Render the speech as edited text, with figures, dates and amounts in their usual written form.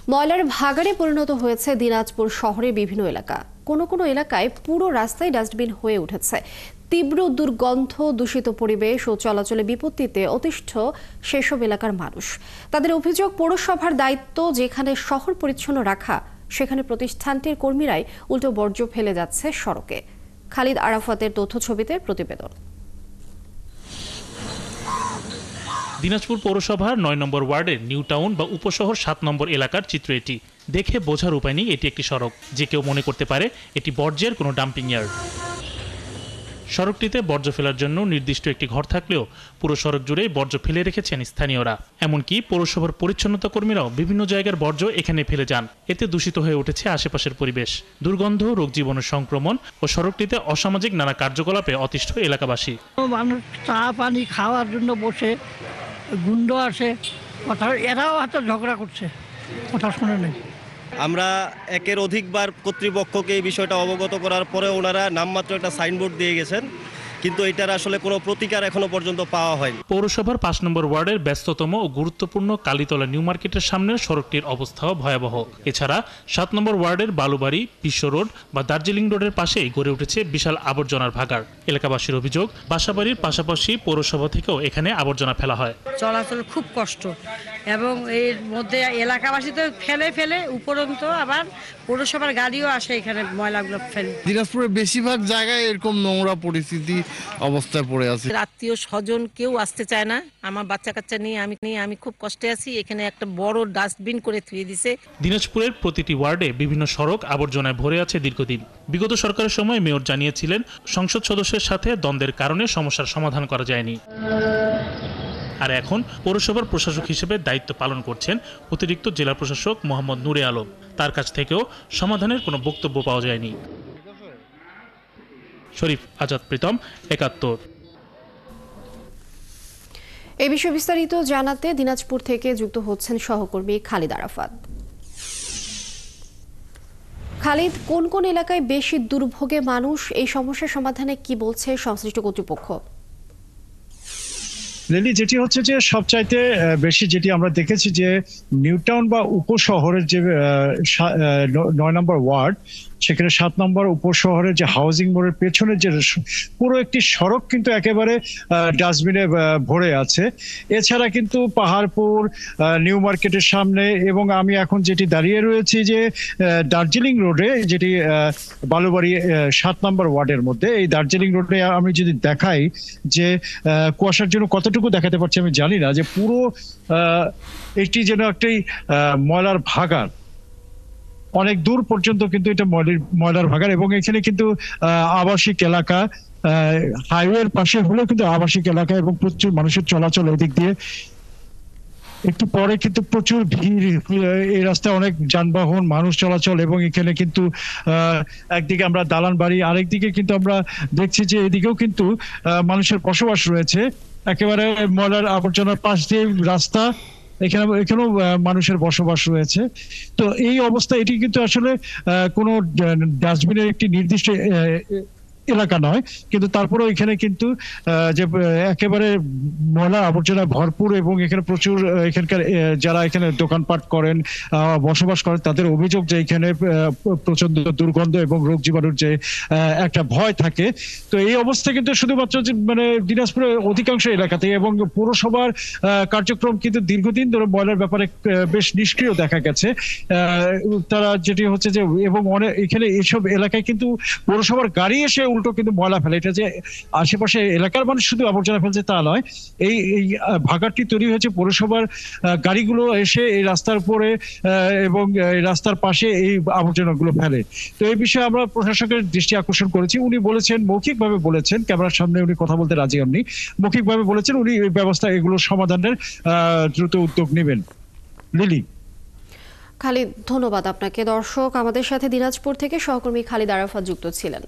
ময়লার ভাগাড়ে পরিণত হয়েছে দিনাজপুর শহরের বিভিন্ন এলাকা। কোনো কোনো এলাকায় পুরো রাস্তায় ডাস্টবিন হয়ে উঠেছে। তীব্র দুর্গন্ধ, দূষিত পরিবেশ ও চলাচলে বিপত্তিতে অতিষ্ঠ সেসব এলাকার মানুষ। তাদের অভিযোগ, পৌরসভার দায়িত্ব যেখানে শহর পরিচ্ছন্ন রাখা, সেখানে প্রতিষ্ঠানটির কর্মীরাই উল্টো বর্জ্য ফেলে যাচ্ছে সড়কে। খালিদ আরাফাতের তথ্য ছবিতে প্রতিবেদন। দিনাজপুর পৌরসভার ৯ নম্বর ওয়ার্ডের নিউ টাউন বা উপশহর ৭ নম্বর এলাকার চিত্র এটি। দেখে বোঝার উপায় নেই এটি একটি সড়ক, যে কেউ মনে করতে পারে এটি বর্জ্যের কোনো ডাম্পিং ইয়ার্ড। সড়কটিতে বর্জ্য ফেলার জন্য নির্দিষ্ট একটি ঘর থাকলেও পুরো সড়ক জুড়েই বর্জ্য ফেলে রেখেছেন স্থানীয়রা। এমনকি পৌরসভার পরিচ্ছন্নতা কর্মীরাও বিভিন্ন জায়গার বর্জ্য এখানে ফেলে যান। এতে দূষিত হয়ে উঠেছে আশেপাশের পরিবেশ। দুর্গন্ধ, রোগ জীবাণুর সংক্রমণ ও সড়কটিতে অসামাজিক নানা কার্যকলাপে অতিষ্ঠ এলাকাবাসী। মানুষ চা পানি খাওয়ার জন্য বসে, গুন্ড আসে, এরাও হয়তো ঝগড়া করছে, কথা শুনে নেই। আমরা একের অধিকবার কর্তৃপক্ষকে এই বিষয়টা অবগত করার পরে ওনারা নামমাত্র একটা সাইনবোর্ড দিয়ে গেছেন, কিন্তু এটার আসলে কোনো প্রতিকার এখনো পর্যন্ত পাওয়া হয়নি। পৌরসভার ৫ নম্বর ওয়ার্ডের ব্যস্ততম ও গুরুত্বপূর্ণ কালীতলা নিউ মার্কেটের সামনের সড়কটির অবস্থাও ভয়াবহ। এছাড়া ৭ নম্বর ওয়ার্ডের বালুবাড়ি, বিশ্ব রোড বা দার্জিলিং রোডের পাশেই গড়ে উঠেছে বিশাল আবর্জনার ভাগাড়। এলাকাবাসীর অভিযোগ, বাসাবাড়ির পাশাপাশি পৌরসভা থেকেও এখানে আবর্জনা ফেলা হয়। চলাচল খুব কষ্ট, এবং এর মধ্যে এলাকাবাসী তো ফেলে উপরন্ত আবার পৌরসভার গাড়িও আসে এখানে ময়লাগুলো ফেলে। দিনাজপুরের বেশিরভাগ জায়গায় এরকম নোংরা পরিস্থিতি অবস্থায় পড়ে আছে। আত্মীয় স্বজন কেউ আসতে চায় না। আমার বাচ্চা কাচ্চা নিয়ে আমি খুব কষ্টে আছি। এখানে একটা বড় ডাস্টবিন করে থুয়ে দিছে। দিনাজপুরের প্রতিটি ওয়ার্ডে বিভিন্ন সড়ক আবর্জনায় ভরে আছে দীর্ঘদিন। বিগত সরকারের সময় মেয়র জানিয়েছিলেন, সংসদ সদস্যের সাথে দ্বন্দ্বের কারণে সমস্যার সমাধান করা যায়নি। আর এখন পৌরসভার প্রশাসক হিসেবে দায়িত্ব পালন করছেন অতিরিক্ত জেলা প্রশাসক মোহাম্মদ নূরে আলম। তার কাছ থেকেও সমাধানের কোনো বক্তব্য পাওয়া যায়নি। শরীফ আজাদ প্রীতম, ৭১। এই বিষয়ে বিস্তারিত জানাতে দিনাজপুর থেকে যুক্ত হচ্ছেন সহকর্মী খালিদ আরাফাত। খালিদ, কোন কোন এলাকায় বেশি দুর্ভোগে মানুষ? এই সমস্যার সমাধানে কি বলছে সংশ্লিষ্ট কর্তৃপক্ষ? লিলি, যেটি হচ্ছে যে সবচাইতে বেশি যেটি আমরা দেখেছি যে নিউ টাউন বা উপশহরের যে ৯ নম্বর ওয়ার্ড, সেখানে ৭ নম্বর উপশহরের যে হাউজিং মোড়ের পেছনে যে পুরো একটি সড়ক কিন্তু একেবারে ডাস্টবিনে ভরে আছে। এছাড়া কিন্তু পাহাড়পুর, নিউ মার্কেটের সামনে, এবং আমি এখন যেটি দাঁড়িয়ে রয়েছি যে দার্জিলিং রোডে, যেটি বালুবাড়ি ৭ নম্বর ওয়ার্ডের মধ্যে, এই দার্জিলিং রোডে আমি যদি দেখাই যে কুয়াশার জন্য কতটুকু দেখাতে পারছি আমি জানি না, যে পুরো এটি যেন একটি ময়লার ভাগাড়। অনেক দূর পর্যন্ত কিন্তু এটা ময়লার ভাগাড়, এবং এখানে কিন্তু আবাসিক এলাকা, হাইওয়ের পাশে হলেও কিন্তু আবাসিক এলাকা, এবং প্রচুর মানুষের চলাচল এদিক দিয়ে। একটু পরে কিন্তু প্রচুর ভিড়, এই রাস্তায় অনেক যানবাহন, মানুষ চলাচল, এবং এখানে কিন্তু একদিকে আমরা দালান বাড়ি, আরেকদিকে কিন্তু আমরা দেখছি যে এদিকেও কিন্তু মানুষের বসবাস রয়েছে। একেবারে ময়লার আবর্জনার পাশ দিয়ে রাস্তা, এখানেও মানুষের বসবাস রয়েছে। তো এই অবস্থা, এটি কিন্তু আসলে কোনো ডাস্টবিনের একটি নির্দিষ্ট এলাকা নয়, কিন্তু তারপরেও এখানে কিন্তু যে একেবারে ময়লা আবর্জনা ভরপুর, এবং এখানে প্রচুর এখানকার যারা এখানে দোকানপাট করেন, বসবাস করেন, তাদের অভিযোগ যে এখানে প্রচন্ড দুর্গন্ধ এবং রোগ জীবাণুর যে একটা ভয় থাকে। তো এই অবস্থা কিন্তু শুধুমাত্র মানে দিনাজপুরের অধিকাংশ এলাকাতে, এবং পৌরসভার কার্যক্রম কিন্তু দীর্ঘদিন ধরে ময়লার ব্যাপারে বেশ নিষ্ক্রিয় দেখা গেছে। তারা যেটি হচ্ছে যে, এবং অনেক এখানে এইসব এলাকায় কিন্তু পৌরসভার গাড়ি এসে উল্টো কিন্তু ময়লা ফেলে। এটা যে আশেপাশে এলাকার মানুষ শুধু আবর্জনা ফেলছে তা নয়, এই ভাগাড়টি তৈরি হয়েছে পৌরসভার গাড়িগুলো এসে এই রাস্তার উপরে এবং এই রাস্তার পাশে এই আবর্জনাগুলো ফেলে। তো এই বিষয়ে আমরা প্রশাসকের দৃষ্টি আকর্ষণ করেছি। উনি বলেছেন, মৌখিকভাবে বলেছেন, ক্যামেরার সামনে উনি কথা বলতে রাজি হননি, মৌখিকভাবে বলেছেন উনি এই ব্যবস্থা, এগুলো সমাধানের দ্রুত উদ্যোগ নেবেন। লিলি। খালিদ, ধন্যবাদ আপনাকে। দর্শক, আমাদের সাথে দিনাজপুর থেকে সহকর্মী খালিদ আরাফাত যুক্ত ছিলেন।